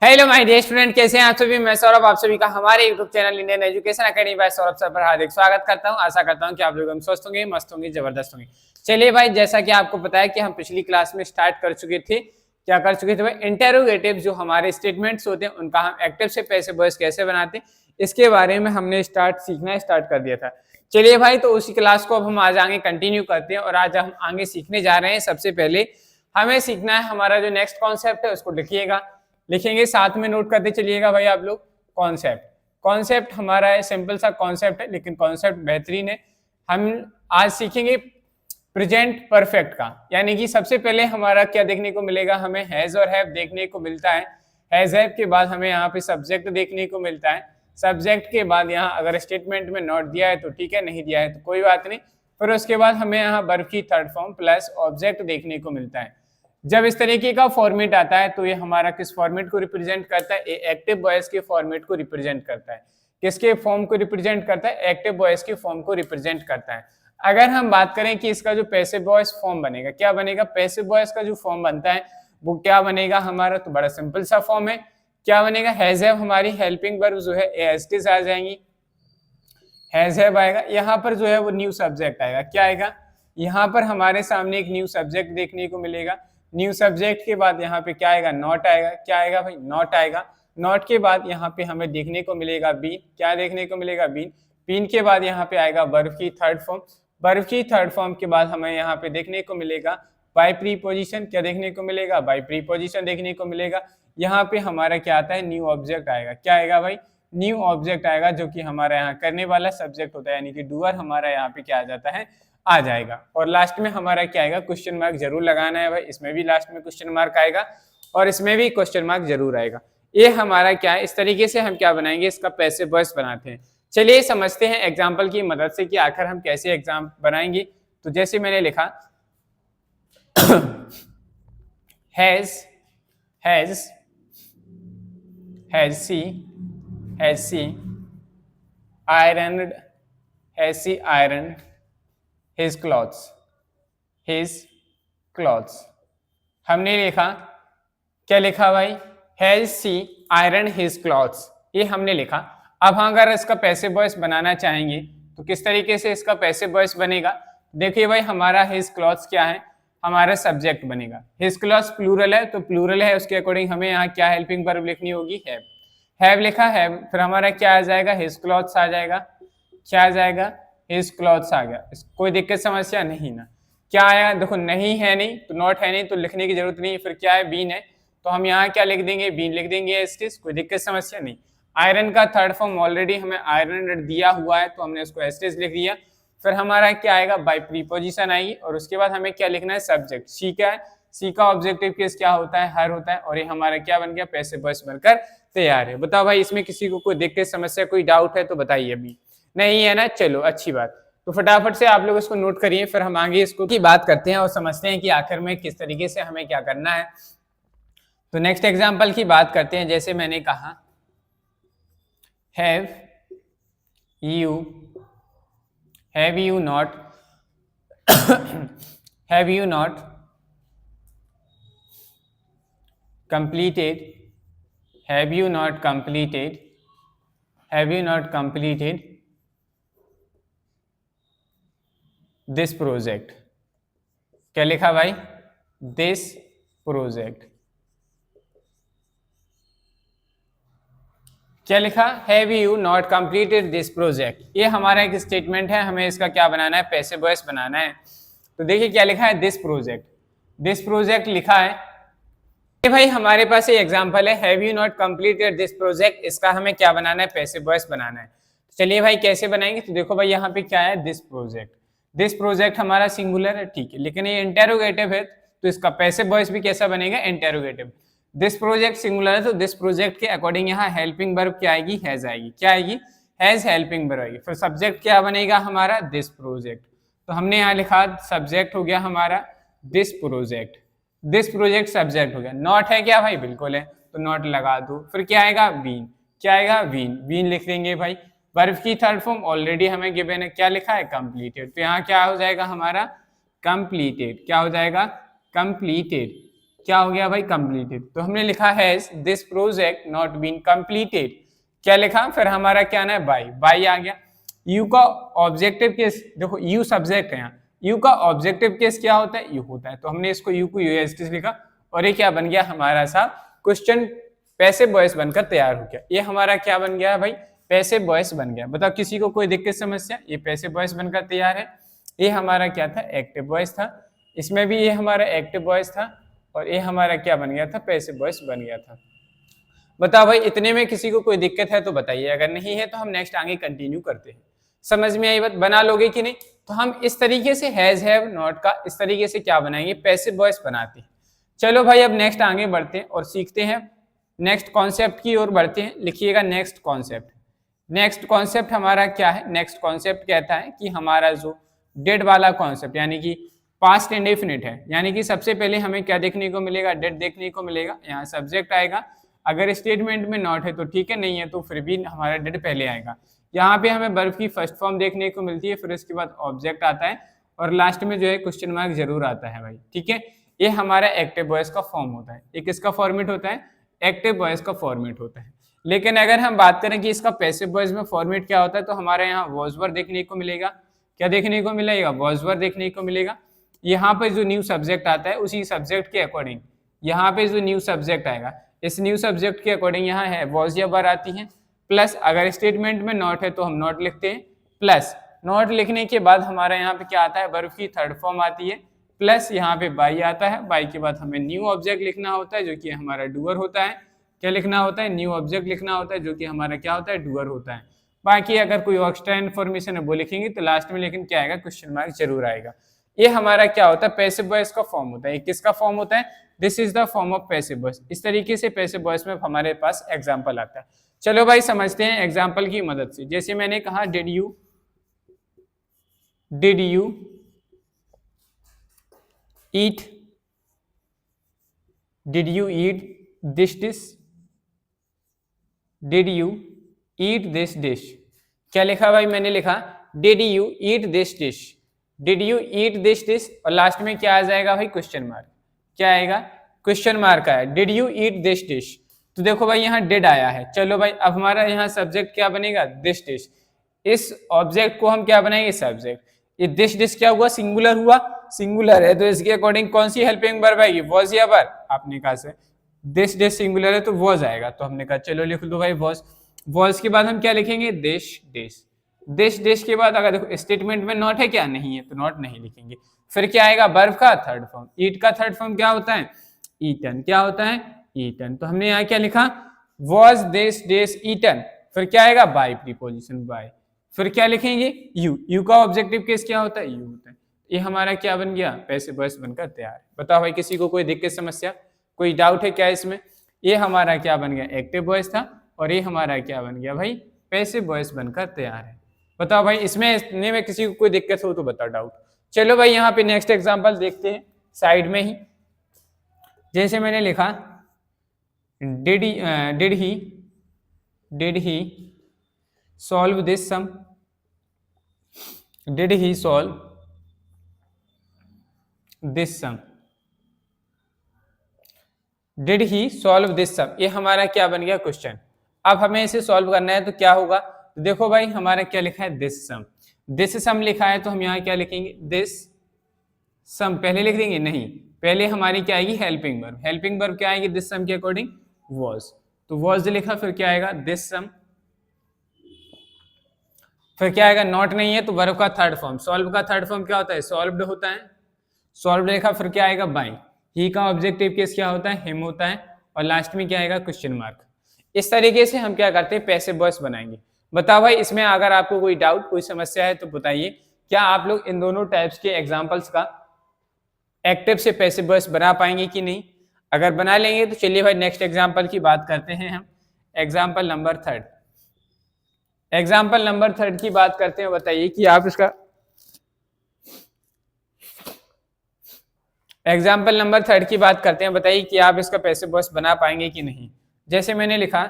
Hello my dear student, कैसे हैं आप सभी। मैं सौरभ आप सभी का हमारे YouTube channel Indian Education Academy by Saurabh sir पर हार्दिक स्वागत करता हूं। आशा करता हूं कि आप लोग स्वस्थ होंगे, मस्त होंगे, जबरदस्त होंगे। चलिए भाई, जैसा कि आपको पता है कि हम पिछली क्लास में स्टार्ट कर चुके थे, क्या कर चुके थे भाई, इंटेरोगेटिव जो हमारे स्टेटमेंट्स होते हैं उनका हम एक्टिव से पैसिव वॉइस कैसे बनाते हैं इसके बारे में हमने सीखना स्टार्ट कर दिया था। चलिए भाई, तो उसी क्लास को अब हम आज आगे कंटिन्यू करते हैं और आज हम आगे सीखने जा रहे हैं। सबसे पहले हमें सीखना है हमारा जो नेक्स्ट कॉन्सेप्ट है उसको लिखेंगे, साथ में नोट करते चलिएगा भाई आप लोग। कॉन्सेप्ट हमारा है, सिंपल सा कॉन्सेप्ट है लेकिन कॉन्सेप्ट बेहतरीन है। हम आज सीखेंगे प्रेजेंट परफेक्ट का, यानी कि सबसे पहले हमारा क्या देखने को मिलेगा, हमें हैज और हैव देखने को मिलता है। हैज हैव के बाद हमें यहाँ पे सब्जेक्ट देखने को मिलता है। सब्जेक्ट के बाद यहाँ अगर स्टेटमेंट में नॉट दिया है तो ठीक है, नहीं दिया है तो कोई बात नहीं। फिर उसके बाद हमें यहाँ वर्ब की थर्ड फॉर्म प्लस ऑब्जेक्ट देखने को मिलता है। जब इस तरीके का फॉर्मेट आता है तो ये हमारा किस फॉर्मेट को रिप्रेजेंट करता है, एक्टिव वॉइस के फॉर्मेट को रिप्रेजेंट करता है। किसके फॉर्म को रिप्रेजेंट करता है, एक्टिव वॉइस के फॉर्म को रिप्रेजेंट करता है। अगर हम बात करें कि इसका जो पैसिव वॉइस फॉर्म बनेगा, क्या बनेगा, पैसिव वॉइस का जो फॉर्म बनता है वो क्या बनेगा हमारा, तो बड़ा सिंपल सा फॉर्म है। क्या बनेगा, हैज हैव हमारी हेल्पिंग वर्ब जो है एएसटीज आ जाएंगी, हैज हैव आएगा। यहाँ पर जो है वो न्यू सब्जेक्ट आएगा। क्या आएगा, यहाँ पर हमारे सामने एक न्यू सब्जेक्ट देखने को मिलेगा। न्यू सब्जेक्ट के बाद यहाँ पे क्या आएगा, नॉट आएगा। क्या आएगा भाई, नॉट आएगा। नॉट के बाद यहाँ पे हमें देखने को मिलेगा बीन। क्या देखने को मिलेगा, बीन। बीन के बाद यहाँ पे आएगा वर्ब की थर्ड फॉर्म। वर्ब की थर्ड फॉर्म के बाद हमें यहाँ पे देखने को मिलेगा बाय प्रीपोजिशन। क्या देखने को मिलेगा, बाय प्रीपोजिशन देखने को मिलेगा। यहाँ पे हमारा क्या आता है, न्यू ऑब्जेक्ट आएगा। क्या आएगा भाई, न्यू ऑब्जेक्ट आएगा, जो कि हमारा यहाँ करने वाला सब्जेक्ट होता है, यानी कि डूअर हमारा यहाँ पे क्या आ जाता है, आ जाएगा। और लास्ट में हमारा क्या आएगा, क्वेश्चन मार्क जरूर लगाना है भाई। इसमें भी लास्ट में क्वेश्चन मार्क आएगा और इसमें भी क्वेश्चन मार्क जरूर आएगा। ये हमारा क्या है, इस तरीके से हम क्या बनाएंगे, इसका पैसिव वॉइस बनाते हैं। चलिए समझते हैं एग्जाम्पल की मदद से कि आखिर हम कैसे एग्जाम बनाएंगे। तो जैसे मैंने लिखा has she ironed his clothes। हमने लिखा, क्या लिखा भाई, has she iron his clothes, ये हमने लिखा। अब हम अगर इसका पैसिव वॉइस बनाना चाहेंगे तो किस तरीके से इसका पैसिव वॉइस बनेगा। देखिए भाई, हमारा हिज क्लॉथ्स क्या है, हमारा सब्जेक्ट बनेगा। हिज क्लॉथ्स प्लूरल है तो प्लूरल है, उसके अकॉर्डिंग हमें यहाँ क्या हेल्पिंग वर्ब लिखनी होगी, हैव लिखा है। फिर हमारा क्या आ जाएगा, हिज क्लॉथ्स आ जाएगा। क्या आ जाएगा, हिज क्लॉथ्स आ गया। कोई दिक्कत समस्या नहीं ना। क्या आया, देखो नहीं है नहीं तो नॉट है नहीं तो लिखने की जरूरत नहीं। फिर क्या है, बीन है तो हम यहाँ क्या लिख देंगे, बीन लिख देंगे एस्टिस। कोई दिक्कत समस्या नहीं। आयरन का थर्ड फॉर्म ऑलरेडी हमें आयरन दिया हुआ है तो हमने उसको एस्टिस लिख दिया। फिर हमारा क्या आएगा, बाय प्रीपोजिशन आएगी और उसके बाद हमें क्या लिखना है, सब्जेक्ट। सी क्या है, सी का ऑब्जेक्टिव केस क्या होता है, हर होता है। और ये हमारा क्या बन गया, पैसिव वॉइस बनकर तैयार है। बताओ भाई, इसमें किसी को कोई दिक्कत समस्या कोई डाउट है तो बताइए। अभी नहीं है ना, चलो अच्छी बात। तो फटाफट से आप लोग इसको नोट करिए, फिर हम आगे इसको की बात करते हैं और समझते हैं कि आखिर में किस तरीके से हमें क्या करना है। तो नेक्स्ट एग्जांपल की बात करते हैं। जैसे मैंने कहा, have you not completed this project. क्या लिखा भाई, दिस प्रोजेक्ट। क्या लिखा, have you not completed this project. ये हमारा एक स्टेटमेंट है, हमें इसका क्या बनाना है, पैसिव वॉइस बनाना है। तो देखिए क्या लिखा है, दिस प्रोजेक्ट लिखा है। ये भाई हमारे पास ये एग्जांपल है, have you not completed this project. इसका हमें क्या बनाना है, पैसिव वॉइस बनाना है। चलिए भाई कैसे बनाएंगे, तो देखो भाई यहाँ पे क्या है, दिस प्रोजेक्ट हमारा सिंगुलर है, ठीक है, लेकिन ये इंटेरोगेटिव है तो इसका पैसिव वॉइस भी कैसा बनेगा, इंटेरोगेटिव। दिस प्रोजेक्ट सिंगुलर है तो दिस प्रोजेक्ट के अकॉर्डिंग यहाँ हेल्पिंग वर्ब क्या आएगी, हैज आएगी। क्या आएगी, हैज हेल्पिंग वर्ब आएगी। फिर सब्जेक्ट क्या बनेगा हमारा, दिस प्रोजेक्ट। तो हमने यहाँ लिखा सब्जेक्ट हो गया हमारा दिस प्रोजेक्ट सब्जेक्ट हो गया। नॉट है क्या भाई, बिल्कुल है तो नॉट लगा दो। फिर क्या आएगा, बीन। क्या आएगा, बीन लिख देंगे भाई। वर्ब की थर्ड फॉर्म ऑलरेडी हमें गिवन है, क्या लिखा है, कंप्लीटेड। तो यहाँ क्या हो जाएगा हमारा, कंप्लीटेड। क्या हो जाएगा, कंप्लीटेड। क्या हो गया भाई, कंप्लीटेड। तो हमने लिखा has this project not been completed, क्या लिखा, फिर हमारा क्या ना है, बाई आ गया। यू का ऑब्जेक्टिव केस, देखो यू सब्जेक्ट है यहाँ, यू का ऑब्जेक्टिव केस क्या होता है, यू होता है, तो हमने इसको यू को यूएसटी लिखा और ये क्या बन गया हमारा सा क्वेश्चन पैसिव वॉइस बनकर तैयार हो गया। ये हमारा क्या बन गया भाई, पैसिव वॉइस बन गया। बताओ किसी को कोई दिक्कत समस्या, ये पैसिव वॉइस बनकर तैयार है। ये हमारा क्या था, एक्टिव वॉइस था, इसमें भी ये हमारा एक्टिव वॉइस था और ये हमारा क्या बन गया था, पैसिव वॉइस बन गया था। बताओ भाई इतने में किसी को कोई दिक्कत है तो बताइए, अगर नहीं है तो हम नेक्स्ट आगे कंटिन्यू करते हैं। समझ में आई बात, बना लोगे कि नहीं। तो हम इस तरीके से हैज हैव नॉट का इस तरीके से क्या बनाएंगे, पैसिव वॉइस बनाते हैं। चलो भाई अब नेक्स्ट आगे बढ़ते हैं और सीखते हैं, नेक्स्ट कॉन्सेप्ट की ओर बढ़ते हैं। लिखिएगा नेक्स्ट कॉन्सेप्ट। नेक्स्ट कॉन्सेप्ट हमारा क्या है, नेक्स्ट कॉन्सेप्ट कहता है कि हमारा जो डेड वाला कॉन्सेप्ट यानी कि पास्ट इंडेफिनिट है, यानी कि सबसे पहले हमें क्या देखने को मिलेगा, डेड देखने को मिलेगा। यहाँ सब्जेक्ट आएगा, अगर स्टेटमेंट में नॉट है तो ठीक है, नहीं है तो फिर भी हमारा डेड पहले आएगा। यहाँ पे हमें वर्ब की फर्स्ट फॉर्म देखने को मिलती है, फिर उसके बाद ऑब्जेक्ट आता है और लास्ट में जो है क्वेश्चन मार्क जरूर आता है भाई, ठीक है। ये हमारा एक्टिव वॉइस का फॉर्म होता है। ये किसका फॉर्मेट होता है, एक्टिव वॉइस का फॉर्मेट होता है। लेकिन अगर हम बात करें कि इसका पैसिव वॉइस में फॉर्मेट क्या होता है, तो हमारे यहाँ वॉज वर्ब देखने को मिलेगा। क्या देखने को मिलेगा, वॉज वर्ब देखने को मिलेगा। यहाँ पे जो न्यू सब्जेक्ट आता है उसी सब्जेक्ट के अकॉर्डिंग यहाँ पे जो न्यू सब्जेक्ट आएगा, इस न्यू सब्जेक्ट के अकॉर्डिंग यहाँ है वॉज या वर आती है। प्लस अगर स्टेटमेंट में नॉट है तो हम नॉट लिखते हैं, प्लस नॉट लिखने के बाद हमारा यहाँ पे क्या आता है, वर्ब की थर्ड फॉर्म आती है, प्लस यहाँ पे बाई आता है। बाई के बाद हमें न्यू ऑब्जेक्ट लिखना होता है जो कि हमारा डूअर होता है। क्या लिखना होता है, न्यू ऑब्जेक्ट लिखना होता है जो कि हमारा क्या होता है, डूअर होता है। बाकी अगर कोई एक्स्ट्रा इन्फॉर्मेशन है वो लिखेंगे तो लास्ट में लेकिन क्या आएगा, क्वेश्चन मार्क जरूर आएगा। ये हमारा क्या होता है, पैसिव वॉइस का फॉर्म होता है। किसका फॉर्म होता है, this is the form of passive voice. इस तरीके से पैसिव वॉइस में हमारे पास एग्जांपल आता है। चलो भाई समझते हैं एग्जांपल की मदद से। जैसे मैंने कहा did you eat this dish, did you eat this dish. क्या लिखा भाई, मैंने लिखा did you eat this dish, did you eat this dish और लास्ट में क्या आ जाएगा भाई, क्वेश्चन मार्क। क्या आएगा, क्वेश्चन मार्क आया, did you eat this dish. तो देखो भाई यहाँ डिड आया है। चलो भाई अब हमारा यहाँ सब्जेक्ट क्या बनेगा, दिस डिश। इस ऑब्जेक्ट को हम क्या बनाएंगे, सब्जेक्ट। ये दिस डिश क्या हुआ, सिंगुलर हुआ, सिंगुलर है तो इसके अकॉर्डिंग कौन सी हेल्पिंग वर्ब आएगी, वॉज या वर। आपने कहा से दिस डिश सिंगुलर है तो वॉज आएगा, तो हमने कहा चलो लिख दो भाई वॉज। वॉज के बाद हम क्या लिखेंगे, दिस डिश। दिस डिश के बाद अगर देखो स्टेटमेंट में नॉट है क्या, नहीं है तो नॉट नहीं लिखेंगे। फिर क्या आएगा, वर्ब का थर्ड फॉर्म। ईट का थर्ड फॉर्म क्या होता है, ईटन। क्या होता है, ईटन। तो हमने यहाँ क्या लिखा, वॉज दिस डिश ईटन। फिर क्या आएगा, बाय प्रीपोजिशन बाय। फिर क्या लिखेंगे, यू। यू का ऑब्जेक्टिव केस क्या होता है, यू होता है। ये हमारा क्या बन गया, पैसिव वॉइस बनकर तैयार है। बताओ भाई किसी को कोई दिक्कत समस्या, कोई डाउट है क्या इसमें। ये हमारा क्या बन गया, एक्टिव वॉइस था और ये हमारा क्या बन गया भाई, पैसिव वॉइस बनकर तैयार है। बताओ भाई इसमें इतने में किसी को कोई दिक्कत हो तो बताओ, डाउट। चलो भाई यहाँ पे नेक्स्ट एग्जांपल देखते हैं साइड में ही। जैसे मैंने लिखा did he solve this sum, did he solve this sum, did he solve this sum. ये हमारा क्या बन गया, क्वेश्चन। अब हमें इसे सॉल्व करना है तो क्या होगा, तो देखो भाई हमारा क्या लिखा है, दिस सम। दिस सम लिखा है तो हम यहाँ क्या लिखेंगे, दिस सम पहले लिख देंगे, नहीं पहले हमारी क्या आएगी, हेल्पिंग वर्ब। हेल्पिंग वर्ब क्या आएगी दिस सम के अकॉर्डिंग, वॉज। तो वॉज लिखा, फिर क्या आएगा, दिस सम। फिर क्या आएगा, नॉट नहीं है तो वर्ब का थर्ड फॉर्म। सॉल्व का थर्ड फॉर्म क्या होता है, सॉल्व्ड होता है। सॉल्व लिखा, फिर क्या आएगा, बाय। ही का ऑब्जेक्टिव केस क्या होता है, हिम होता है और लास्ट में क्या आएगा, क्वेश्चन मार्क। इस तरीके से हम क्या करते हैं, पैसिव वॉइस बनाएंगे। बताओ भाई इसमें अगर आपको कोई डाउट, कोई समस्या है तो बताइए। क्या आप लोग इन दोनों टाइप्स के एग्जांपल्स का एक्टिव से पैसिव वॉइस बना पाएंगे कि नहीं। अगर बना लेंगे तो चलिए भाई नेक्स्ट एग्जांपल की बात करते हैं हम। Example number third, example number third की बात करते हैं। बताइए कि आप इसका एग्जाम्पल नंबर थर्ड की बात करते हैं। बताइए कि आप इसका पैसिव वॉइस बना पाएंगे कि नहीं। जैसे मैंने लिखा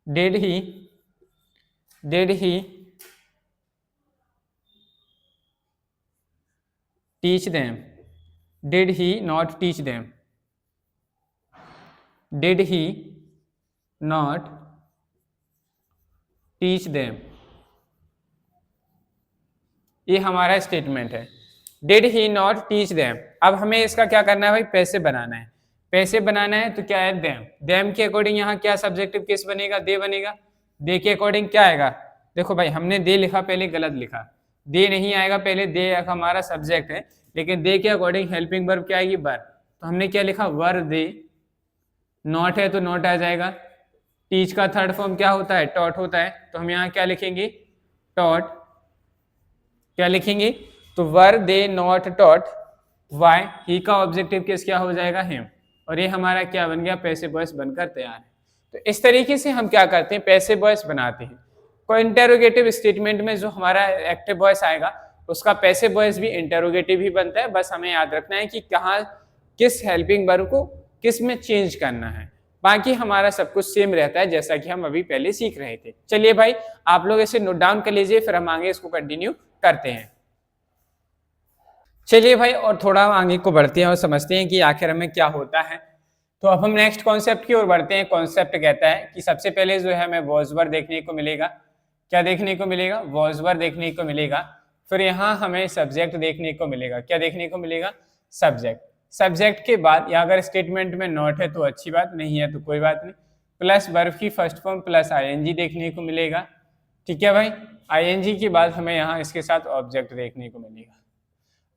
did he teach them did he not teach them, did he not teach them, ये हमारा स्टेटमेंट है। Did he not teach them. अब हमें इसका क्या करना है भाई, पैसे बनाना है। पैसे बनाना है तो क्या है, देम। देम के अकॉर्डिंग यहाँ क्या सब्जेक्टिव केस बनेगा, दे बनेगा। दे के अकॉर्डिंग क्या आएगा, देखो भाई हमने दे लिखा पहले, गलत लिखा, दे नहीं आएगा पहले, दे हमारा सब्जेक्ट है, लेकिन दे के अकॉर्डिंग हेल्पिंग वर्ब क्या आएगी, वर। तो हमने क्या लिखा, वर दे। नॉट है तो नॉट आ जाएगा। टीच का थर्ड फॉर्म क्या होता है, टॉट होता है, तो हम यहाँ क्या लिखेंगे, टॉट। क्या लिखेंगे, तो वर दे नॉट टॉट, वाई, ही का ऑब्जेक्टिव केस क्या हो जाएगा, हिम। और ये हमारा क्या बन गया, पैसिव वॉइस बनकर तैयार है। तो इस तरीके से हम क्या करते हैं, पैसिव वॉइस बनाते हैं। कोई इंटेरोगेटिव स्टेटमेंट में जो हमारा एक्टिव वॉइस आएगा उसका पैसिव वॉइस भी इंटेरोगेटिव ही बनता है। बस हमें याद रखना है कि कहाँ किस हेल्पिंग वर्ब को किस में चेंज करना है, बाकी हमारा सब कुछ सेम रहता है जैसा कि हम अभी पहले सीख रहे थे। चलिए भाई आप लोग इसे नोट डाउन कर लीजिए, फिर हम आगे इसको कंटिन्यू करते हैं। चलिए भाई और थोड़ा आगे को बढ़ते हैं और समझते हैं कि आखिर में क्या होता है। तो अब हम नेक्स्ट कॉन्सेप्ट की ओर बढ़ते हैं। कॉन्सेप्ट कहता है कि सबसे पहले जो है हमें वॉज वर देखने को मिलेगा। क्या देखने को मिलेगा, वॉज वर देखने को मिलेगा। फिर यहाँ हमें सब्जेक्ट देखने को मिलेगा। क्या देखने को मिलेगा, सब्जेक्ट। सब्जेक्ट के बाद या अगर स्टेटमेंट में नॉट है तो अच्छी बात, नहीं है तो कोई बात नहीं, प्लस वर्ब की फर्स्ट फॉर्म प्लस आईएनजी देखने को मिलेगा। ठीक है भाई, आईएनजी के बाद हमें यहाँ इसके साथ ऑब्जेक्ट देखने को मिलेगा।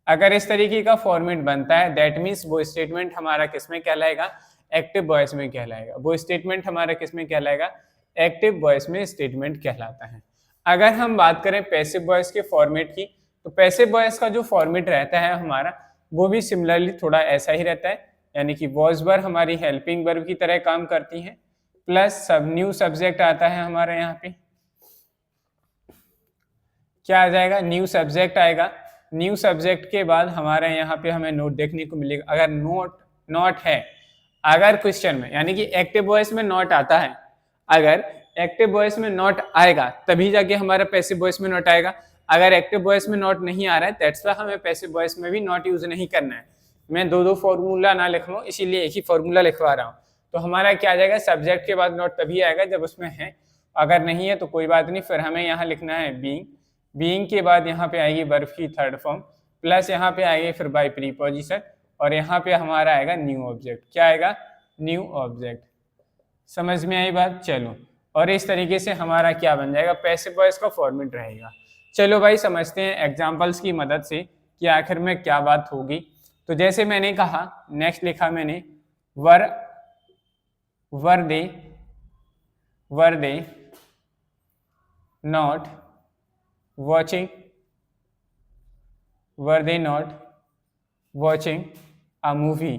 अगर इस तरीके का फॉर्मेट बनता है दैट मीन्स वो स्टेटमेंट हमारा किसमें कहलाएगा, एक्टिव वॉइस में कहलाएगा। वो स्टेटमेंट हमारा किसमें कहलाएगा, एक्टिव वॉइस में स्टेटमेंट कहलाता है। अगर हम बात करें पैसिव वॉइस के फॉर्मेट की, तो पैसिव वॉइस का जो फॉर्मेट रहता है हमारा वो भी सिमिलरली थोड़ा ऐसा ही रहता है, यानी कि वॉज वर हमारी हेल्पिंग वर्ब की तरह काम करती है, प्लस सब न्यू सब्जेक्ट आता है हमारे यहाँ पे। क्या आ जाएगा, न्यू सब्जेक्ट आएगा। न्यू सब्जेक्ट के बाद हमारे यहाँ पे हमें नोट देखने को मिलेगा। अगर नॉट है, अगर क्वेश्चन में, यानी कि एक्टिव वॉइस में नॉट आता है, अगर एक्टिव वॉइस में नॉट आएगा तभी जाके हमारा पैसिव वॉइस में नॉट आएगा। अगर एक्टिव वॉइस में नॉट नहीं आ रहा है दैट्स व्हाई हमें पैसिव वॉइस में भी नॉट यूज नहीं करना है। मैं दो फॉर्मूला ना लिखवाऊं, इसीलिए एक ही फॉर्मूला लिखवा रहा हूँ। तो हमारा क्या आ जाएगा, सब्जेक्ट के बाद नॉट तभी आएगा जब उसमें है, अगर नहीं है तो कोई बात नहीं। फिर हमें यहाँ लिखना है बीइंग। बीइंग के बाद यहाँ पे आएगी वर्ब की थर्ड फॉर्म, प्लस यहाँ पे आएगी फिर बाय प्रीपोजिशन, और यहाँ पे हमारा आएगा न्यू ऑब्जेक्ट। क्या आएगा, न्यू ऑब्जेक्ट। समझ में आई बात, चलो। और इस तरीके से हमारा क्या बन जाएगा, पैसिव वॉइस का फॉर्मेट रहेगा। चलो भाई समझते हैं एग्जाम्पल्स की मदद से कि आखिर में क्या बात होगी। तो जैसे मैंने कहा, नेक्स्ट लिखा मैंने were they not watching, were they not watching a movie.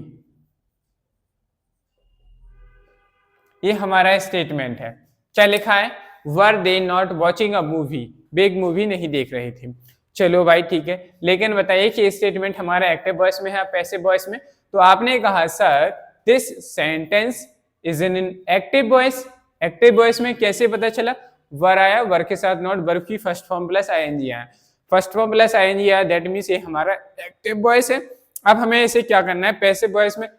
ये हमारा स्टेटमेंट है। क्या लिखा है, were they not watching a movie, बिग मूवी नहीं देख रही थी। चलो भाई ठीक है, लेकिन बताइए कि स्टेटमेंट हमारा एक्टिव वॉइस में है पैसिव वॉइस में। तो आपने कहा sir this sentence is in active voice. Active voice में कैसे पता चला, वर आया, वर के साथ नॉट, वर्ब की फर्स्ट फॉर्म प्लस आईएनजी आया, फर्स्ट फॉर्म प्लस आईएनजी आया, दैट मींस ये हमारा एक्टिव वॉइस है। अब हमें इसे क्या करना है, पैसिव वॉइस में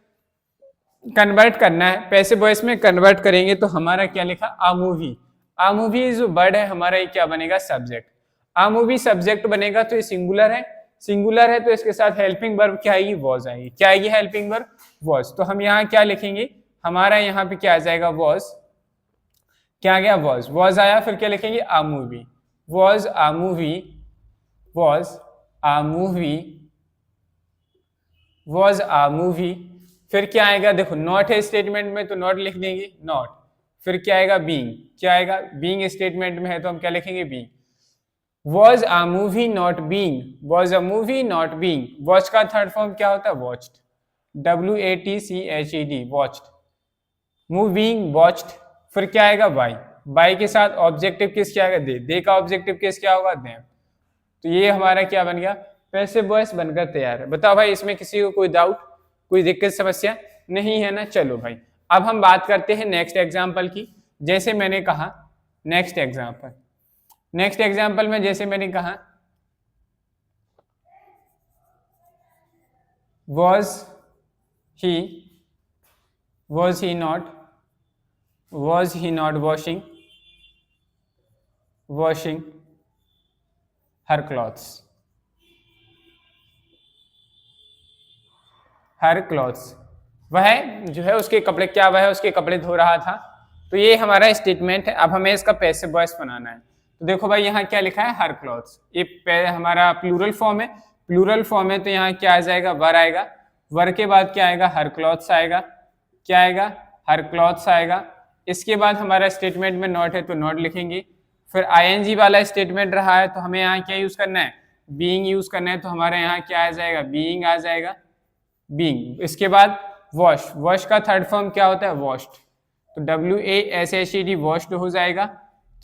कन्वर्ट करना है। पैसिव वॉइस में कन्वर्ट करेंगे तो हमारा क्या लिखा, आ मूवी। आ मूवी जो वर्ड है हमारा ये क्या बनेगा, सब्जेक्ट। आ मूवी सब्जेक्ट बनेगा तो ये सिंगुलर है, सिंगुलर है तो इसके साथ हेल्पिंग वर्ब क्या आएगी, वॉज आएगी। क्या आएगी, हेल्पिंग वर्ब वॉज। तो हम यहाँ क्या लिखेंगे, हमारा यहाँ पे क्या आ जाएगा, वॉज। क्या आ गया, वॉज। वॉज आया, फिर क्या लिखेंगे, a movie. Was a movie, was a movie, was a movie. फिर क्या आएगा, देखो नॉट है स्टेटमेंट में तो नॉट लिख देंगे, नॉट। फिर क्या आएगा, बीइंग। क्या आएगा, बीइंग स्टेटमेंट में है तो हम क्या लिखेंगे, being. Was a movie not being, was a movie not being. Watch का थर्ड फॉर्म क्या होता है, watched, WATCHED, watched. Moving, watched. फिर क्या आएगा, बाय। बाय के साथ ऑब्जेक्टिव किस क्या आएगा, दे का ऑब्जेक्टिव किस क्या होगा, देम। तो ये हमारा क्या बन गया, पैसिव वॉइस बनकर तैयार है। बताओ भाई इसमें किसी को कोई डाउट, कोई दिक्कत समस्या नहीं है ना। चलो भाई अब हम बात करते हैं नेक्स्ट एग्जाम्पल की। जैसे मैंने कहा नेक्स्ट एग्जाम्पल में जैसे मैंने कहा was he not washing her clothes. वह जो है उसके कपड़े, क्या वह उसके कपड़े धो रहा था। तो ये हमारा स्टेटमेंट है। अब हमें इसका पैसिव वॉइस बनाना है। तो देखो भाई यहाँ क्या लिखा है, हर क्लॉथ्स। ये हमारा प्लूरल फॉर्म है, तो यहाँ क्या आ जाएगा, वर आएगा। वर के बाद क्या आएगा, हर क्लॉथ्स आएगा। क्या आएगा, हर क्लॉथ्स आएगा। इसके बाद हमारा स्टेटमेंट में नॉट है तो नॉट लिखेंगे। फिर आईएनजी वाला स्टेटमेंट रहा है तो हमें यहाँ क्या यूज करना है, बीइंग यूज करना है। तो हमारे यहाँ क्या आ जाएगा, बीइंग आ जाएगा, बीइंग। इसके बाद वॉश का थर्ड फॉर्म क्या होता है, वॉश्ड। तो WASHED वॉश्ड हो जाएगा।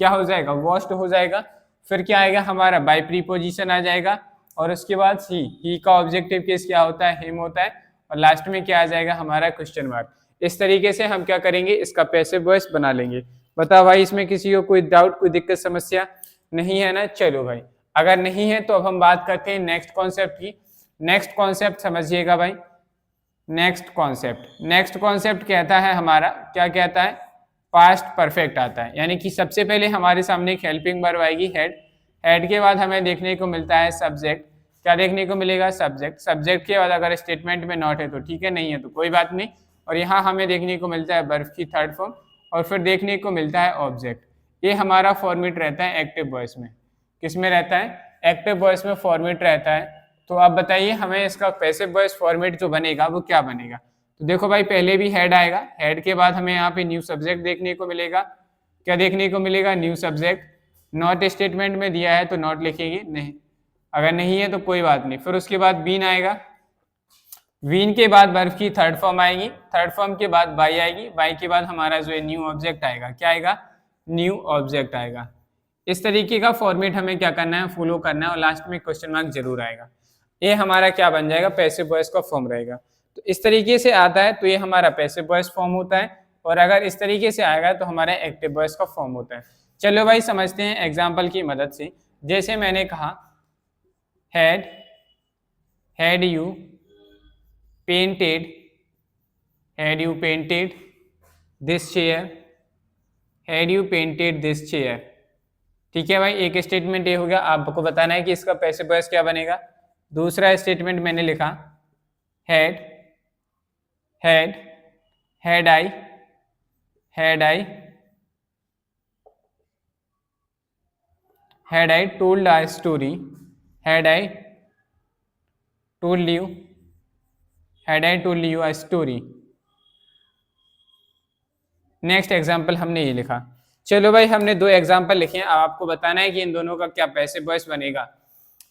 क्या हो जाएगा, वॉश्ड हो जाएगा। फिर क्या आएगा हमारा, बाय प्रीपोजिशन आ जाएगा। और उसके बाद ही का ऑब्जेक्टिव केस क्या होता है, हिम होता है। और लास्ट में क्या आ जाएगा हमारा, क्वेश्चन मार्क। इस तरीके से हम क्या करेंगे, इसका पैसिव वॉइस बना लेंगे। बताओ भाई इसमें किसी को कोई डाउट, कोई दिक्कत, समस्या नहीं है ना। चलो भाई, अगर नहीं है तो अब हम बात करते हैं नेक्स्ट कॉन्सेप्ट की। नेक्स्ट कॉन्सेप्ट समझिएगा भाई। नेक्स्ट कॉन्सेप्ट कहता है हमारा, क्या कहता है, पास्ट परफेक्ट आता है। यानी कि सबसे पहले हमारे सामने एक हेल्पिंग वर्ब आएगी, हेड के बाद हमें देखने को मिलता है सब्जेक्ट। क्या देखने को मिलेगा, सब्जेक्ट के बाद अगर स्टेटमेंट में नॉट है तो ठीक है, नहीं है तो कोई बात नहीं। और यहाँ हमें देखने को मिलता है वर्ब की थर्ड फॉर्म, और फिर देखने को मिलता है ऑब्जेक्ट। ये हमारा फॉर्मेट रहता है एक्टिव वॉइस में। किस में रहता है, एक्टिव वॉइस में फॉर्मेट रहता है। तो आप बताइए हमें इसका पैसिव वॉइस फॉर्मेट जो बनेगा वो क्या बनेगा। तो देखो भाई, पहले भी हेड आएगा, हेड के बाद हमें यहाँ पे न्यू सब्जेक्ट देखने को मिलेगा। क्या देखने को मिलेगा, न्यू सब्जेक्ट। नॉट स्टेटमेंट में दिया है तो नॉट लिखेंगे, नहीं, अगर नहीं है तो कोई बात नहीं। फिर उसके बाद बीन आएगा, बीन के बाद वर्ब की थर्ड फॉर्म आएगी, थर्ड फॉर्म के बाद बाई आएगी, बाई के बाद हमारा जो है न्यू ऑब्जेक्ट आएगा। क्या आएगा, न्यू ऑब्जेक्ट आएगा। इस तरीके का फॉर्मेट हमें क्या करना है, फॉलो करना है। और लास्ट में क्वेश्चन मार्क जरूर आएगा। ये हमारा क्या बन जाएगा, पैसिव वॉइस का फॉर्म रहेगा। तो इस तरीके से आता है तो ये हमारा पैसिव वॉइस फॉर्म होता है। और अगर इस तरीके से आएगा तो हमारा एक्टिव वॉइस का फॉर्म होता है। चलो भाई समझते हैं एग्जाम्पल की मदद से। जैसे मैंने कहा, had you painted this chair, had you painted this chair. ठीक है भाई, एक स्टेटमेंट ये हो गया। आपको बताना है कि इसका पैसिव वॉइस क्या बनेगा। दूसरा स्टेटमेंट मैंने लिखा, had I told a story, had I told you a story. Next example हमने ये लिखा। चलो भाई, हमने दो एग्जाम्पल लिखे हैं। अब आपको बताना है कि इन दोनों का क्या पैसिव वॉइस बनेगा।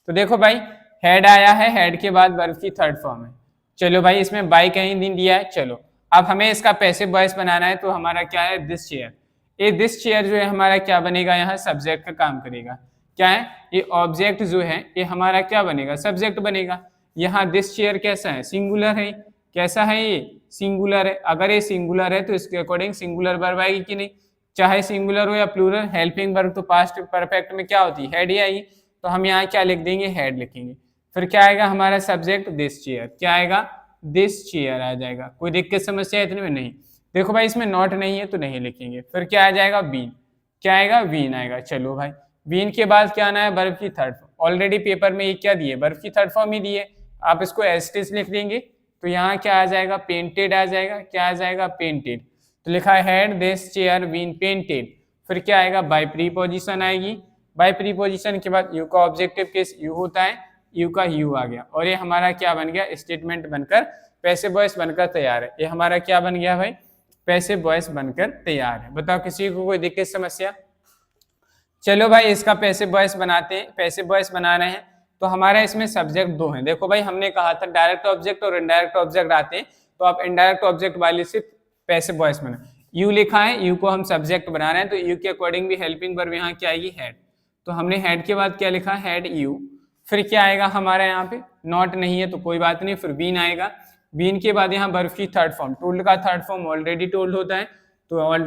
तो देखो भाई, हेड आया है, हेड के बाद वर्ब की थर्ड फॉर्म है। चलो भाई, इसमें बाई कहीं दिन दिया है। चलो अब हमें इसका पैसिव वॉइस बनाना है। तो हमारा क्या है, दिस चेयर। ये दिस चेयर जो है हमारा क्या बनेगा, यहाँ सब्जेक्ट का काम करेगा। क्या है, ये ऑब्जेक्ट जो है ये हमारा क्या बनेगा, सब्जेक्ट बनेगा। यहाँ दिस चेयर कैसा है, सिंगुलर है। कैसा है, ये सिंगुलर है। अगर ये सिंगुलर है तो इसके अकॉर्डिंग सिंगुलर वर्ब आएगी कि नहीं, चाहे सिंगुलर हो या प्लूरल। हेल्पिंग वर्ब तो पास्ट परफेक्ट में क्या होती है, हेड ही आएगी। तो हम यहाँ क्या लिख देंगे, हेड लिखेंगे। फिर क्या आएगा हमारा सब्जेक्ट, दिस चेयर। क्या आएगा, दिस चेयर आ जाएगा। कोई दिक्कत समस्या इतने में नहीं। देखो भाई, इसमें नॉट नहीं है तो नहीं लिखेंगे। फिर क्या आ जाएगा, बीन। क्या आएगा, बीन आएगा। चलो भाई, बीन के बाद क्या आना है, वर्ब की थर्ड फॉर्म। ऑलरेडी पेपर में ये क्या दिए, वर्ब की थर्ड फॉर्म ही दिए। आप इसको एज इट इज लिख देंगे। तो यहाँ क्या आ जाएगा, पेंटेड आ जाएगा। क्या आ जाएगा, पेंटेड। तो लिखा है had this chair been painted. फिर क्या आएगा, बाय प्रीपोजिशन आएगी। बाय प्रीपोजिशन के बाद यू का ऑब्जेक्टिव केस यू होता है, यू का यू आ गया। और ये हमारा क्या बन गया, स्टेटमेंट बनकर पैसिव वॉइस बनकर तैयार है। ये हमारा क्या बन गया भाई, पैसिव वॉइस बनकर तैयार है। बताओ किसी को कोई दिक्कत समस्या। चलो भाई, इसका पैसिव वॉइस बनाते हैं। पैसिव वॉइस बना रहे हैं तो हमारा इसमें सब्जेक्ट दो हैं। देखो भाई, हमने कहा था डायरेक्ट ऑब्जेक्ट और इनडायरेक्ट ऑब्जेक्ट आते हैं। तो आप इनडायरेक्ट ऑब्जेक्ट वाले से पैसिव वॉइस बना, यू लिखा है, यू को हम सब्जेक्ट बना रहे हैं। तो यू के अकॉर्डिंग भी हेल्पिंग वर्ब यहाँ क्या आएगी, हेड। तो हमने हेड के बाद क्या लिखा, हेड यू। फिर क्या आएगा हमारा यहाँ पे, नॉट नहीं है तो कोई बात नहीं। फिर बीन आएगा। बीन के बाद यहाँ वर्ब की थर्ड फॉर्म, टोल्ड का थर्ड फॉर्म ऑलरेडी टोल्ड होता है तो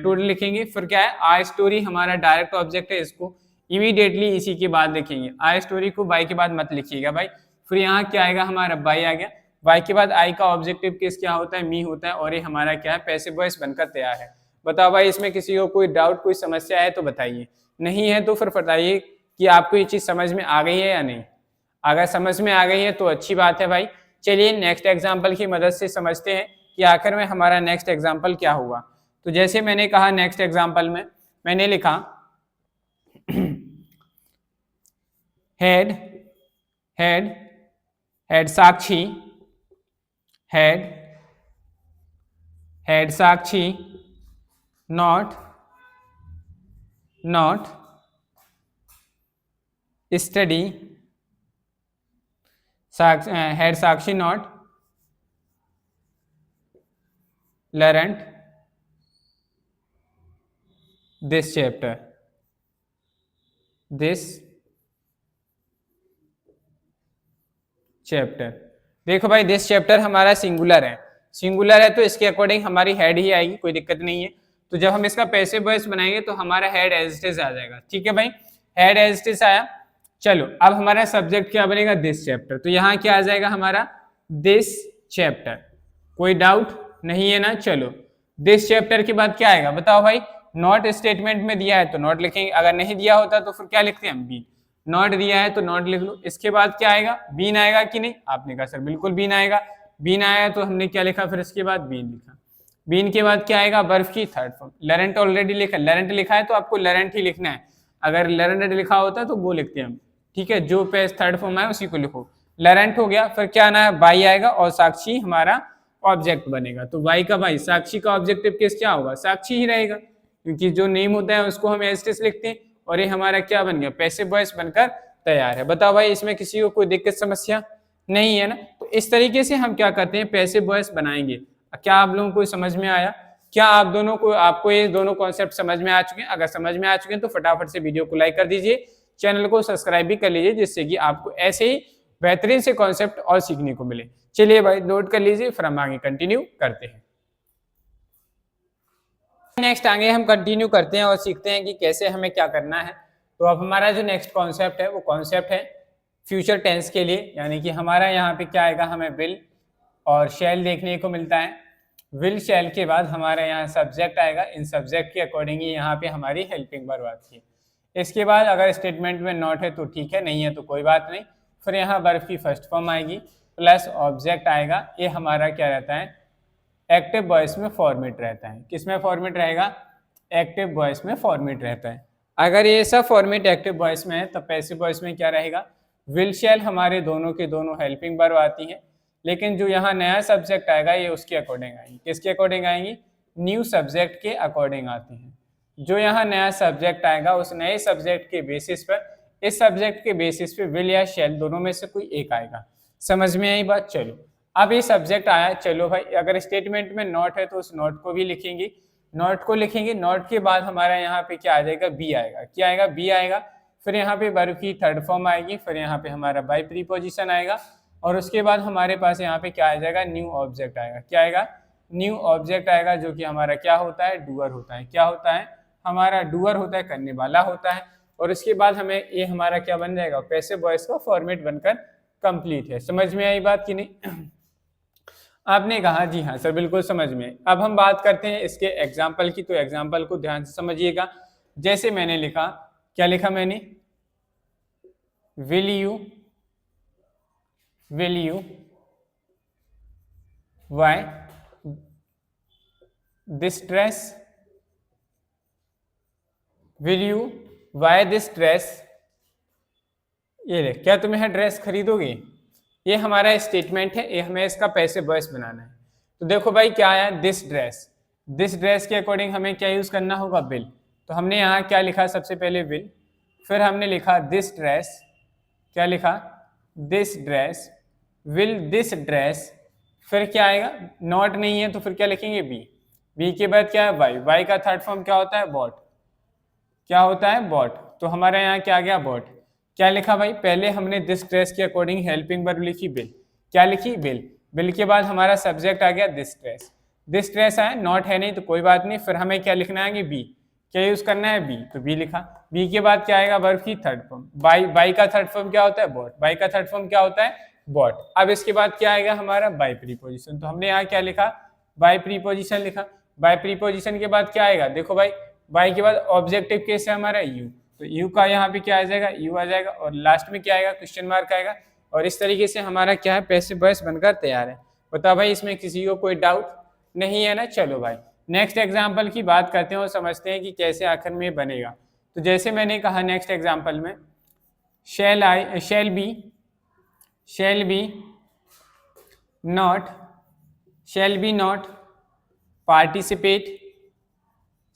टोल्ड लिखेंगे। फिर क्या है, आ स्टोरी हमारा डायरेक्ट ऑब्जेक्ट है, इसको इमीडिएटली इसी के बाद लिखेंगे। आ स्टोरी को बाई के बाद मत लिखिएगा भाई। फिर यहाँ क्या आएगा हमारा, बाई आ गया। वाई के बाद आई का ऑब्जेक्टिव केस क्या होता है, मी होता है, और ये हमारा क्या है, पैसिव वॉइस बनकर तैयार है। बताओ भाई इसमें किसी को कोई डाउट, कोई समस्या है तो बताइए, नहीं है तो फिर बताइए कि आपको ये चीज समझ में आ गई है या नहीं। अगर समझ में आ गई है तो अच्छी बात है भाई। चलिए नेक्स्ट एग्जाम्पल की मदद से समझते हैं कि आखिर में हमारा नेक्स्ट एग्जाम्पल क्या हुआ। तो जैसे मैंने कहा नेक्स्ट एग्जाम्पल में मैंने लिखा head head head Sakshi, head head Sakshi not study, head Sakshi not learned this chapter, देखो भाई दिस चैप्टर हमारा सिंगुलर है, सिंगुलर है तो इसके अकॉर्डिंग हमारी हेड ही आएगी, कोई दिक्कत नहीं है। तो जब हम इसका पैसिव वॉइस बनाएंगे तो हमारा हेड एज इट इज आ जाएगा। ठीक है भाई, हेड एज इट इज आया। चलो अब हमारा सब्जेक्ट क्या बनेगा, दिस चैप्टर। तो यहाँ क्या आ जाएगा हमारा, दिस चैप्टर। कोई डाउट नहीं है ना। चलो दिस चैप्टर के बाद क्या आएगा बताओ भाई, नॉट स्टेटमेंट में दिया है तो नॉट लिखेंगे, अगर नहीं दिया होता तो फिर क्या लिखते हैं हम, बी। नॉट दिया है तो नॉट लिख लो। इसके बाद क्या आएगा, बीन आएगा कि नहीं, आपने कहा सर बिल्कुल बीन आएगा। बीन आया तो हमने क्या लिखा, फिर इसके बाद बीन लिखा। बीन के बाद क्या आएगा, बर्फ की थर्ड फॉर्म। लरेंट ऑलरेडी लिखा, लरेंट लिखा है तो आपको लरेंट ही लिखना है, अगर लरेंट लिखा होता है तो वो लिखते हैं हम। ठीक है, जो पेज थर्ड फॉर्म है उसी को लिखो। लरेंट हो गया, फिर क्या आना है, बाई आएगा और साक्षी हमारा ऑब्जेक्ट बनेगा। तो वाई का भाई साक्षी का ऑब्जेक्टिव केस क्या होगा, साक्षी ही रहेगा, क्योंकि जो नेम होता है उसको हम एज इट इज लिखते हैं, और ये हमारा क्या बन गया, पैसिव वॉइस बनकर तैयार है। बताओ भाई इसमें किसी को कोई दिक्कत समस्या नहीं है ना। तो इस तरीके से हम क्या करते हैं, पैसिव वॉइस बनाएंगे। क्या आप लोगों को समझ में आया, क्या आप दोनों को, आपको ये दोनों कॉन्सेप्ट समझ में आ चुके हैं? अगर समझ में आ चुके हैं तो फटाफट से वीडियो को लाइक कर दीजिए, चैनल को सब्सक्राइब भी कर लीजिए, जिससे कि आपको ऐसे ही बेहतरीन से कॉन्सेप्ट और सीखने को मिले। चलिए भाई नोट कर लीजिए, फिर हम आगे कंटिन्यू करते हैं। नेक्स्ट आगे हम कंटिन्यू करते हैं और सीखते हैं कि कैसे हमें क्या करना है। तो अब हमारा जो नेक्स्ट कॉन्सेप्ट है वो कॉन्सेप्ट है फ्यूचर टेंस के लिए, यानी कि हमारा यहाँ पे क्या आएगा, हमें विल और शैल देखने को मिलता है। विल शैल के बाद हमारा यहाँ सब्जेक्ट आएगा, इन सब्जेक्ट के अकॉर्डिंग ही यहाँ पे हमारी हेल्पिंग वर्ब आती है। इसके बाद अगर स्टेटमेंट में नॉट है तो ठीक है, नहीं है तो कोई बात नहीं। फिर यहाँ वर्ब की फर्स्ट फॉर्म आएगी प्लस ऑब्जेक्ट आएगा। ये हमारा क्या रहता है, एक्टिव वॉइस में फॉर्मेट रहता है। किस में फॉर्मेट रहेगा, एक्टिव वॉइस में फॉर्मेट रहता है। अगर ये सब फॉर्मेट एक्टिव वॉइस में है तब पैसिव वॉइस में क्या रहेगा, विल शैल हमारे दोनों के दोनों हेल्पिंग वर्ब आती है, लेकिन जो यहाँ नया सब्जेक्ट आएगा ये उसके अकॉर्डिंग आएंगी। किसके अकॉर्डिंग आएंगी, न्यू सब्जेक्ट के अकॉर्डिंग आती हैं। जो यहाँ नया सब्जेक्ट आएगा उस नए सब्जेक्ट के बेसिस पर, इस सब्जेक्ट के बेसिस पे विल या शैल दोनों में से कोई एक आएगा। समझ में आई बात। चलो अब ये सब्जेक्ट आया, चलो भाई अगर स्टेटमेंट में नॉट है तो उस नॉट को भी लिखेंगे, नॉट को लिखेंगे। नॉट के बाद हमारा यहाँ पे क्या आ जाएगा, बी आएगा। क्या आएगा, बी आएगा। फिर यहाँ पे वर्ब की थर्ड फॉर्म आएगी, फिर यहाँ पे हमारा बाय प्रीपोजिशन आएगा, और उसके बाद हमारे पास यहाँ पे क्या आ जाएगा, न्यू ऑब्जेक्ट आएगा। क्या आएगा, न्यू ऑब्जेक्ट आएगा, जो कि हमारा क्या होता है, डूअर होता है। क्या होता है, हमारा डूअर होता है, करने वाला होता है। और उसके बाद हमें ये हमारा क्या बन जाएगा, पैसिव वॉइस का फॉर्मेट बनकर कंप्लीट है। समझ में आई बात कि नहीं? आपने कहा जी हाँ सर बिल्कुल समझ में। अब हम बात करते हैं इसके एग्जाम्पल की, तो एग्जाम्पल को ध्यान से समझिएगा। जैसे मैंने लिखा, क्या लिखा मैंने, will you why this dress, will you why this dress, ये ले, क्या तुम यह ड्रेस खरीदोगे। ये हमारा स्टेटमेंट है, ये हमें इसका पैसिव वॉइस बनाना है। तो देखो भाई क्या आया, दिस ड्रेस। दिस ड्रेस के अकॉर्डिंग हमें क्या यूज करना होगा, विल। तो हमने यहाँ क्या लिखा, सबसे पहले विल, फिर हमने लिखा दिस ड्रेस। क्या लिखा, this dress, will this dress. फिर क्या आएगा, नॉट नहीं है तो फिर क्या लिखेंगे, बी। बी के बाद क्या है, वाई। वाई का थर्ड फॉर्म क्या होता है, बॉट। क्या होता है, बॉट। तो हमारे यहाँ क्या आ गया, बॉट। क्या लिखा भाई, पहले हमने दिस ड्रेस के अकॉर्डिंग हेल्पिंग वर्ब लिखी, बिल। क्या लिखी, बिल। बिल के बाद हमारा सब्जेक्ट आ गया दिस ड्रेस। दिस ड्रेस आया, नॉट है नहीं तो कोई बात नहीं। फिर हमें क्या लिखना है, बी। क्या यूज करना है, बी। तो बी लिखा। बी के बाद क्या आएगा, वर्ब की थर्ड फॉर्म। बाई। बाई का थर्ड फॉर्म क्या होता है, बॉट। बाई का थर्ड फॉर्म क्या होता है, बॉट। अब इसके बाद क्या आएगा हमारा बाय प्रीपोजिशन, तो हमने यहाँ क्या लिखा, बाय प्रीपोजिशन लिखा। बाय प्रीपोजिशन के बाद क्या आएगा, देखो भाई बाय के बाद ऑब्जेक्टिव केस है हमारा यू, तो यू का यहाँ पे क्या आ जाएगा, यू आ जाएगा, और लास्ट में क्या आएगा, क्वेश्चन मार्क आएगा। और इस तरीके से हमारा क्या है, पैसिव वॉइस बनकर तैयार है। बताओ भाई इसमें किसी को कोई डाउट नहीं है ना। चलो भाई नेक्स्ट एग्जाम्पल की बात करते हैं और समझते हैं कि कैसे आखिर में बनेगा। तो जैसे मैंने कहा नेक्स्ट एग्जाम्पल में shall be not participate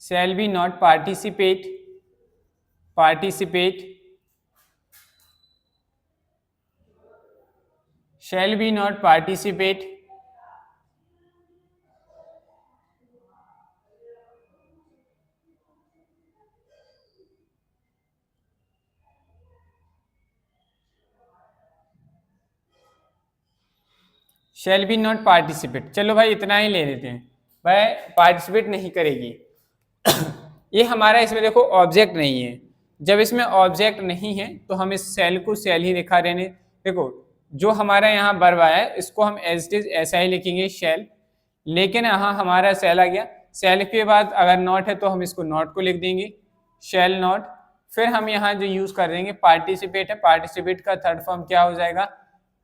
shall be not participate shall be not participate shall be not participate। चलो भाई इतना ही ले लेते हैं, भाई पार्टिसिपेट नहीं करेगी। ये हमारा इसमें देखो ऑब्जेक्ट नहीं है, जब इसमें ऑब्जेक्ट नहीं है तो हम इस सेल को सेल ही लिखा रहने। देखो जो हमारा यहाँ वर्ब आया है इसको हम एज इट इज ऐसा ही लिखेंगे शेल, लेकिन यहाँ हमारा सेल आ गया, सेल के बाद अगर नॉट है तो हम इसको नॉट को लिख देंगे, शेल नॉट। फिर हम यहाँ जो यूज कर देंगे पार्टिसिपेट है, पार्टिसिपेट का थर्ड फॉर्म क्या हो जाएगा,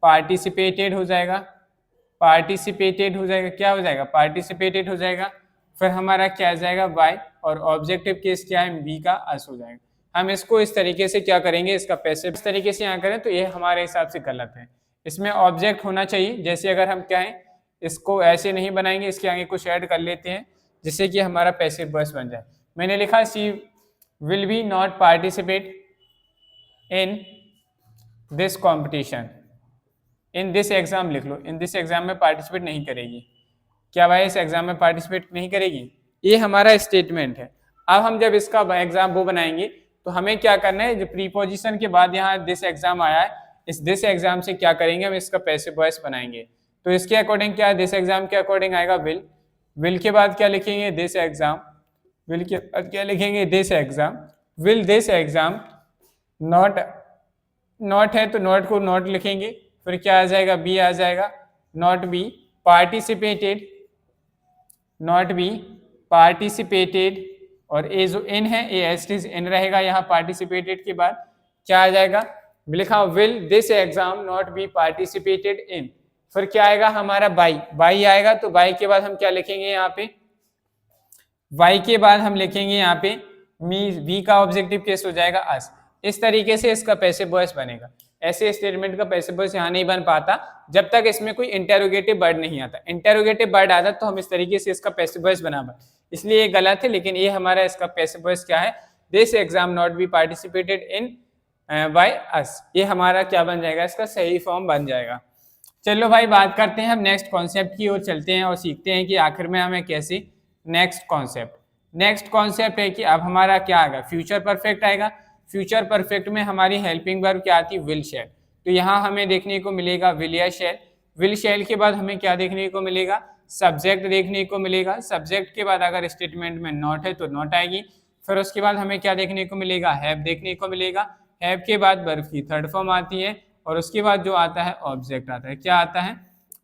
पार्टिसिपेटेड हो जाएगा, पार्टिसिपेटेड हो जाएगा, क्या हो जाएगा, पार्टिसिपेटेड हो जाएगा। फिर हमारा क्या आ जाएगा बाय, और ऑब्जेक्टिव केस क्या है, बी का अस हो जाएगा। हम इसको इस तरीके से क्या करेंगे, इसका पैसिव इस तरीके से यहाँ करें तो ये हमारे हिसाब से गलत है। इसमें ऑब्जेक्ट होना चाहिए, जैसे अगर हम क्या है इसको ऐसे नहीं बनाएंगे, इसके आगे कुछ ऐड कर लेते हैं जिससे कि हमारा पैसिव वॉइस बन जाए। मैंने लिखा she will be not participate in this competition, in this exam लिख लो, इन दिस एग्जाम में पार्टिसिपेट नहीं करेगी। क्या भाई इस एग्जाम में पार्टिसिपेट नहीं करेगी, ये हमारा स्टेटमेंट है। अब हम जब इसका एग्जाम वो बनाएंगे तो हमें क्या करना है, जो प्रीपोजिशन के बाद यहाँ दिस एग्जाम आया है, इस दिस एग्जाम से क्या करेंगे, हम इसका पैसिव वॉइस बनाएंगे। तो इसके अकॉर्डिंग क्या, दिस एग्जाम के अकॉर्डिंग आएगा विल, विल के बाद क्या लिखेंगे, दिस एग्जाम, विल के बाद क्या लिखेंगे, this exam, will this exam, not, not है तो नॉट को नॉट लिखेंगे, फिर क्या आ जाएगा, बी आ जाएगा, not be participated, not be participated, और ए जो इन है ए एस्टिज इन रहेगा यहाँ पार्टिसिपेटेड के बाद, क्या आ जाएगा, लिखा will this exam not be participated in. फिर क्या आएगा हमारा बाई, बाई आएगा, तो बाई के बाद हम क्या लिखेंगे यहाँ पे, वाई के बाद हम लिखेंगे यहाँ पे मी, वी का ऑब्जेक्टिव केस हो जाएगा अस। इस तरीके से इसका पैसिव वॉइस बनेगा। ऐसे स्टेटमेंट का पैसिव वॉइस यहाँ नहीं बन पाता जब तक इसमें कोई इंटेरोगेटिव वर्ड नहीं आता। इंटेरोगेटिव वर्ड आता तो हम इस तरीके से इसका पैसिव वॉइस बना पाए, इसलिए ये गलत है। लेकिन ये हमारा इसका पैसिव वॉइस क्या है, this exam not be participated in by us, ये हमारा क्या बन जाएगा, इसका सही फॉर्म बन जाएगा। चलो भाई बात करते हैं हम नेक्स्ट कॉन्सेप्ट की ओर चलते हैं और सीखते हैं कि आखिर में हमें कैसे नेक्स्ट कॉन्सेप्ट है कि अब हमारा क्या आएगा, फ्यूचर परफेक्ट आएगा। फ्यूचर परफेक्ट में हमारी हेल्पिंग वर्ब क्या आती है, विल शैल। तो यहाँ हमें देखने को मिलेगा विल या शैल। विल शैल के बाद हमें क्या देखने को मिलेगा, सब्जेक्ट देखने को मिलेगा। सब्जेक्ट के बाद अगर स्टेटमेंट में नॉट है तो नॉट आएगी। फिर उसके बाद हमें क्या देखने को मिलेगा, हैव देखने को मिलेगा। हैव के बाद वर्ब की थर्ड फॉर्म आती है, और उसके बाद जो आता है ऑब्जेक्ट आता है। क्या आता है,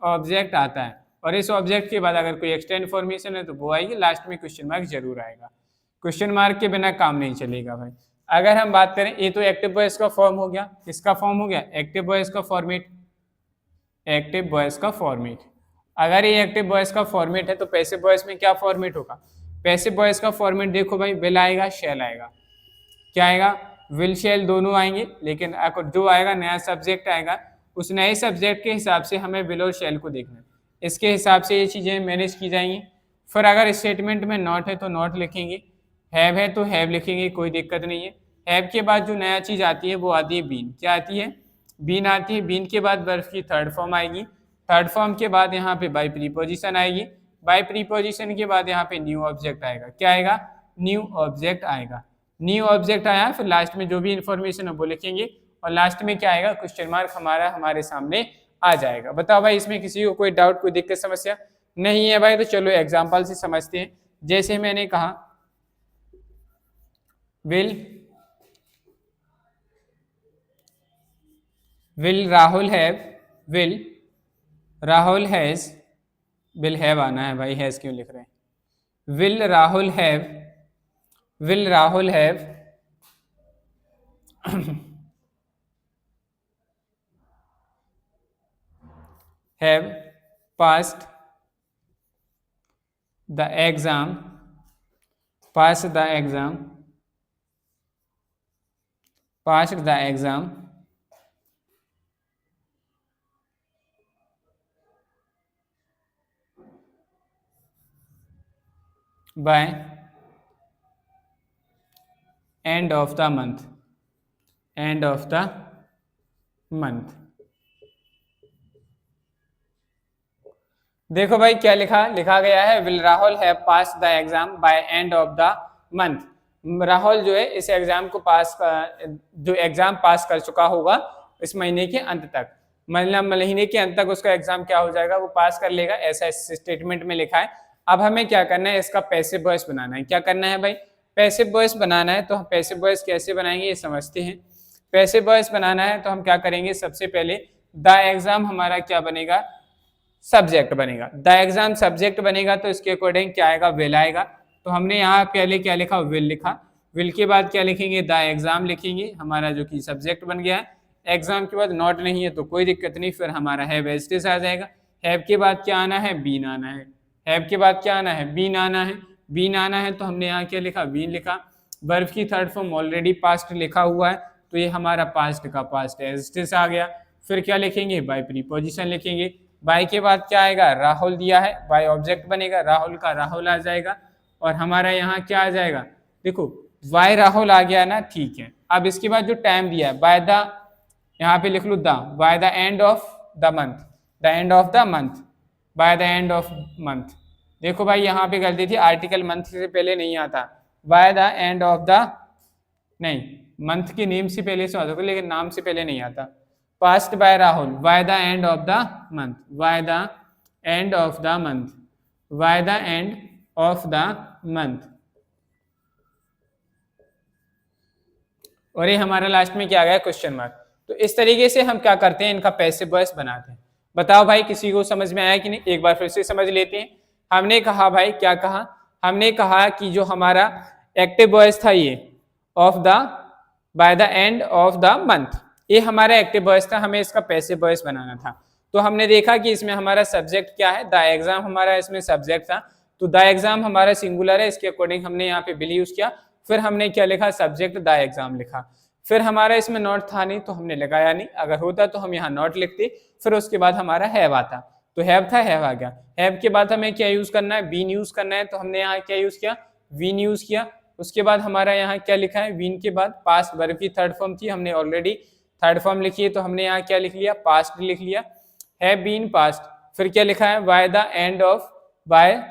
ऑब्जेक्ट आता है। और इस ऑब्जेक्ट के बाद अगर कोई एक्स्ट्रा इन्फॉर्मेशन है तो वो आएगी, लास्ट में क्वेश्चन मार्क जरूर आएगा। क्वेश्चन मार्क के बिना काम नहीं चलेगा भाई। अगर हम बात करें, ये तो एक्टिव वॉइस का फॉर्म हो गया, किसका फॉर्म हो गया, एक्टिव वॉइस का फॉर्मेट, एक्टिव वॉइस का फॉर्मेट। अगर ये एक्टिव वॉइस का फॉर्मेट है तो पैसिव वॉइस में क्या फॉर्मेट होगा, पैसिव वॉइस का फॉर्मेट देखो भाई, विल आएगा, शैल आएगा। क्या आएगा, विल शैल दोनों आएंगे, लेकिन जो आएगा नया सब्जेक्ट आएगा, उस नए सब्जेक्ट के हिसाब से हमें विल और शैल को देखना है। इसके हिसाब से ये चीज़ें मैनेज की जाएंगी। फिर अगर स्टेटमेंट में नॉट है तो नॉट लिखेंगे, हैव है तो हैव लिखेंगे, कोई दिक्कत नहीं है। हैव के बाद जो नया चीज़ आती है वो आती है बीन। क्या आती है, बीन आती है। बीन के बाद वर्ब की थर्ड फॉर्म आएगी। थर्ड फॉर्म के बाद यहाँ पे बाय प्रीपोजिशन आएगी। बाय प्रीपोजिशन के बाद यहाँ पे न्यू ऑब्जेक्ट आएगा। क्या आएगा, न्यू ऑब्जेक्ट आएगा। न्यू ऑब्जेक्ट आया, फिर लास्ट में जो भी इंफॉर्मेशन है वो लिखेंगे, और लास्ट में क्या आएगा, क्वेश्चन मार्क हमारे सामने आ जाएगा। बताओ भाई इसमें किसी को कोई डाउट, कोई दिक्कत, समस्या नहीं है भाई। तो चलो एग्जाम्पल से समझते हैं। जैसे मैंने कहा will Rahul have will Rahul has, will have आना है भाई, हैज क्यों लिख रहे हैं? Will Rahul have, will Rahul have have passed the exam, passed the exam, passed the exam by end of the month, end of the month। देखो भाई क्या लिखा गया है, will Rahul have pass the exam by end of the month. Rahul जो है इस exam को जो एग्जाम पास कर चुका होगा इस महीने के अंत तक, मतलब महीने के अंत तक उसका एग्जाम क्या हो जाएगा, वो पास कर लेगा, ऐसा इस स्टेटमेंट में लिखा है। अब हमें क्या करना है, इसका पैसिव वॉइस बनाना है। क्या करना है भाई, पैसिव वॉइस बनाना है। तो हम पैसिव वॉइस कैसे बनाएंगे ये समझते हैं। पैसिव वॉइस बनाना है तो हम क्या करेंगे, सबसे पहले द एग्जाम हमारा क्या बनेगा, सब्जेक्ट बनेगा। द एग्जाम सब्जेक्ट बनेगा तो इसके अकॉर्डिंग क्या आएगा, विल आएगा। तो हमने यहाँ पहले क्या लिखा, विल लिखा। विल के बाद क्या लिखेंगे, द एग्जाम लिखेंगे, हमारा जो कि सब्जेक्ट बन गया है। एग्जाम के बाद नॉट नहीं है तो कोई दिक्कत नहीं, फिर हमारा हैव एज इट इज आ जाएगा। हैव के बाद क्या आना है, बीन आना है। हैव के बाद क्या आना है, बीन आना है। बीन आना है तो हमने यहाँ क्या लिखा, बीन लिखा। वर्ब की थर्ड फॉर्म ऑलरेडी पास्ट लिखा हुआ है तो ये हमारा पास्ट का पास्ट एज इट इज आ गया। फिर क्या लिखेंगे, बाय प्रीपोजिशन लिखेंगे। बाय के बाद क्या आएगा, राहुल दिया है, बाय ऑब्जेक्ट बनेगा, राहुल का राहुल आ जाएगा। और हमारा यहाँ क्या आ जाएगा, देखो वाई राहुल आ गया ना, ठीक है। अब इसके बाद जो टाइम दिया है, बाय द, यहाँ पे लिख लो the, by the end of the month, the end of the month, by the end of month. देखो भाई यहाँ पे गलती थी, आर्टिकल मंथ से पहले नहीं आता, bye the end of the, नहीं मंथ के नेम से पहले से आता, लेकिन नाम से पहले नहीं आता। Past by Rahul, by the end of the month, by the end of the month, by the end of the month. और ये हमारा लास्ट में क्या आ गया, क्वेश्चन मार्क। तो इस तरीके से हम क्या करते हैं, इनका पैसिव वॉइस बनाते हैं। बताओ भाई किसी को समझ में आया कि नहीं, एक बार फिर से समझ लेते हैं। हमने कहा भाई, क्या कहा, हमने कहा कि जो हमारा एक्टिव वॉइस था ये of the, by the end of the month, ये हमारा एक्टिव वॉइस था, हमें इसका पैसिव वॉइस बनाना था। तो हमने देखा कि इसमें हमारा सब्जेक्ट क्या है, द एग्जाम हमारा इसमें सब्जेक्ट था। तो द एग्जाम हमारा सिंगुलर है, इसके अकॉर्डिंग हमने यहाँ पे विल यूज किया। फिर हमने क्या लिखा, सब्जेक्ट द एग्जाम लिखा। फिर हमारा इसमें नॉट था नहीं तो हमने लगाया नहीं, अगर होता तो हम यहाँ नॉट लिखते। फिर उसके बाद हमारा हैव आता, तो हैव था, हैव आ गया। हैव के बाद हमें क्या यूज करना है, बीन यूज करना है, तो हमने यहाँ क्या यूज किया, वीन यूज किया। उसके बाद हमारा यहाँ क्या लिखा है, वीन के बाद पास्ट वर्ब की थर्ड फॉर्म थी, हमने ऑलरेडी थर्ड फॉर्म लिखी है, तो हमने यहाँ क्या लिख लिया, पास्ट लिख लिया, हैव बीन पास्ट। फिर क्या लिखा है, bye the end of, by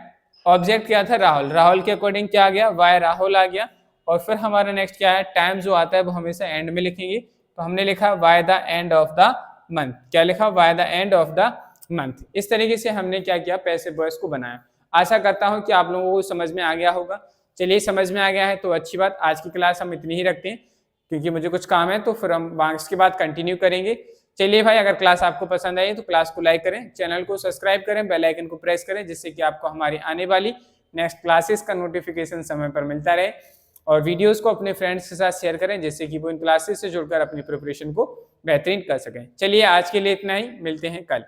object क्या था, राहुल, राहुल के अकॉर्डिंग क्या आ गया, बाय राहुल आ गया। और फिर हमारा नेक्स्ट क्या है, टाइम जो आता है वो हमेशा एंड में लिखेंगे, तो हमने लिखा bye the end of the month. क्या लिखा, bye the end of the month. इस तरीके से हमने क्या किया, पैसिव वॉइस को बनाया। आशा करता हूं कि आप लोगों को समझ में आ गया होगा। चलिए समझ में आ गया है तो अच्छी बात। आज की क्लास हम इतनी ही रखते हैं क्योंकि मुझे कुछ काम है, तो फिर हम मार्क्स के बाद कंटिन्यू करेंगे। चलिए भाई, अगर क्लास आपको पसंद आई तो क्लास को लाइक करें, चैनल को सब्सक्राइब करें, बेल आइकन को प्रेस करें, जिससे कि आपको हमारी आने वाली नेक्स्ट क्लासेस का नोटिफिकेशन समय पर मिलता रहे। और वीडियोस को अपने फ्रेंड्स के साथ शेयर करें, जिससे कि वो इन क्लासेस से जुड़कर अपनी प्रिपरेशन को बेहतरीन कर सकें। चलिए आज के लिए इतना ही, मिलते हैं कल।